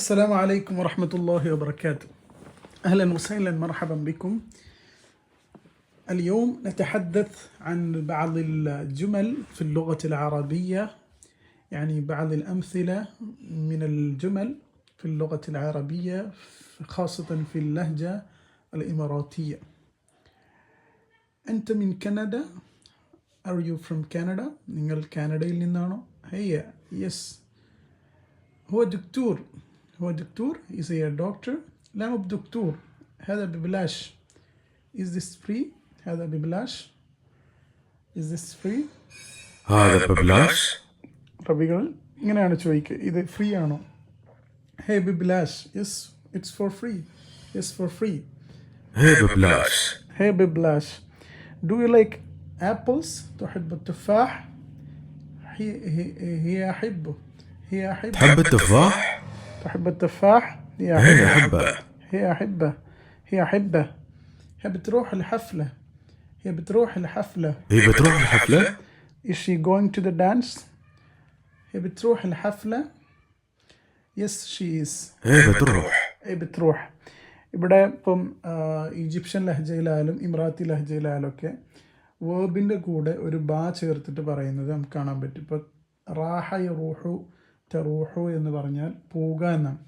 السلام عليكم ورحمة الله وبركاته. أهلا وسهلا، مرحبا بكم. اليوم نتحدث عن بعض الجمل في اللغة العربية، يعني بعض الأمثلة من الجمل في اللغة العربية، خاصة في اللهجة الإماراتية. أنت من كندا؟ Are you from Canada? നിങ്ങൾ കാനഡയിൽ നിന്നാണോ? هي yes. هو دكتور is he a doctor؟ لا مو بدكتور، هذا ببلاش. Is this free؟ هذا ببلاش. Is this free؟ هذا ببلاش. റബികൾ ഇങ്ങനെയാണ് ചോദിക്കുക, ഇത് ഫ്രീ ആണോ? ഹേ ബിബ്ലാഷ്, yes it's for free. Yes for free. هي ببلاش. هي ببلاش. Do you like apples؟ تحب التفاح؟ هي أحبه. هي أحبه. تحب التفاح؟ تحب التفاح؟ هي أحبه. هي أحبه. هي أحبه. هي بتروح الحفلة. هي بتروح الحفلة. هي بتروح الحفلة؟ Is she going to the dance؟ هي بتروح الحفلة. Yes she is. هي بتروح. هي بتروح. ഇവിടെ ഇപ്പം Egyptian ലഹജയിലായാലും ഇമ്രാത്തി ലഹജയിലായാലും ഒക്കെ വേർബിൻ്റെ കൂടെ ഒരു ബാ ചേർത്തിട്ട് പറയുന്നത് നമുക്ക് കാണാൻ പറ്റും. ഇപ്പോൾ റാഹ യറൂഹു തെറൂഹു എന്ന് പറഞ്ഞാൽ പോവുക എന്നാണ്.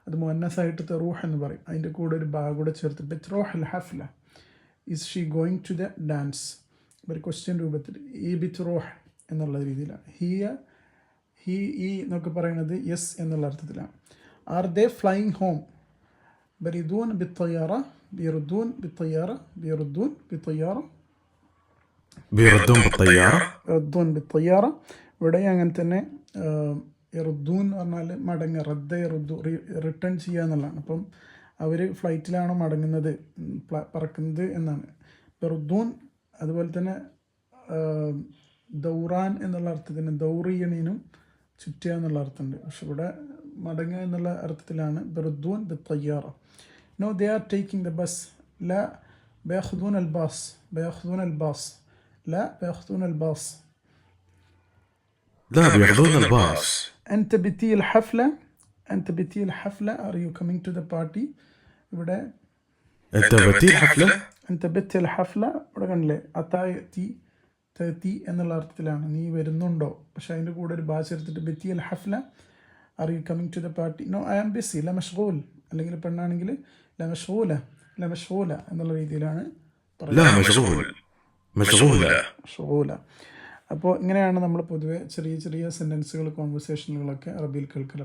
അത് മുഅന്നസായിട്ട് തെറൂഹ് എന്ന് പറയും. അതിൻ്റെ കൂടെ ഒരു ബാ കൂടെ ചേർത്ത് ബിത്രോഹ് അൽ ഹഫ്ല. Is she going to the dance? ഒരു ക്വസ്റ്റ്യൻ രൂപത്തിൽ ഈ ബിത്രോഹ് എന്നുള്ള രീതിയിലാണ്. ഹി എന്നൊക്കെ പറയുന്നത് യെസ് എന്നുള്ള അർത്ഥത്തിലാണ്. Are they flying home? ബരിദൂൻ ബിത്തയ്യാറ. ബിറുദൂൻ ബിത്തയ്യാറ. ബിറുദൂൻ ബിത്തയ്യാറ. بيردون بالطيارة. യറുദ്ദൂൻ ബിത്തയ്യാറ. ഇവിടെ അങ്ങനെ തന്നെ യറുദ്ദൂൻ എന്ന് പറഞ്ഞാൽ മടങ്ങുക, റദ്ദ യറുദ്ദു റിട്ടേൺ ചെയ്യുക എന്നുള്ളതാണ്. അപ്പം അവർ ഫ്ലൈറ്റിലാണോ മടങ്ങുന്നത്, പറക്കുന്നത് എന്നാണ്. യറുദ്ദൂൻ. അതുപോലെ തന്നെ ദൗറാൻ എന്നുള്ള അർത്ഥത്തിന് ദൗറിയണീനും ചുറ്റുക എന്നുള്ള അർത്ഥമുണ്ട്. പക്ഷെ ഇവിടെ മടങ്ങുക എന്നുള്ള അർത്ഥത്തിലാണ് ബിറുദ്ദൂൻ ബിത്തയ്യാറ. No they are taking the bus. ല ബയഖ്ദൂൻ അൽ ബാസ്. ബയഖ്ദൂൻ അൽ ബാസ്. لا بياخذون الباص. لا بياخذون الباص. أنت بتي الحفلة. أنت بتي الحفلة. Are you coming to the party؟ ഇവിടെ أنت بتي الحفلة؟ أنت بتي الحفلة ഇവിടെ കണ്ടില്ലേ, അത്തായി എന്നുള്ള അർത്ഥത്തിലാണ്, നീ വരുന്നുണ്ടോ. പക്ഷെ അതിൻ്റെ കൂടെ ഒരു ബാ ചേർത്തിട്ട് ബെത്തി അൽ ഹഫ്ല. Are you coming to the party? No I am busy. ല മഷ്ഗൂൽ. അല്ലെങ്കിൽ പെണ്ണാണെങ്കിൽ ല മഷ്ഗൂല. ല മഷ്ഗൂല എന്നുള്ള രീതിയിലാണ് പറയുന്നത്. അപ്പോൾ ഇങ്ങനെയാണ് നമ്മൾ പൊതുവെ ചെറിയ ചെറിയ സെൻറ്റൻസുകൾ, കോൺവെർസേഷനുകളൊക്കെ അറബിയിൽ കേൾക്കൽ.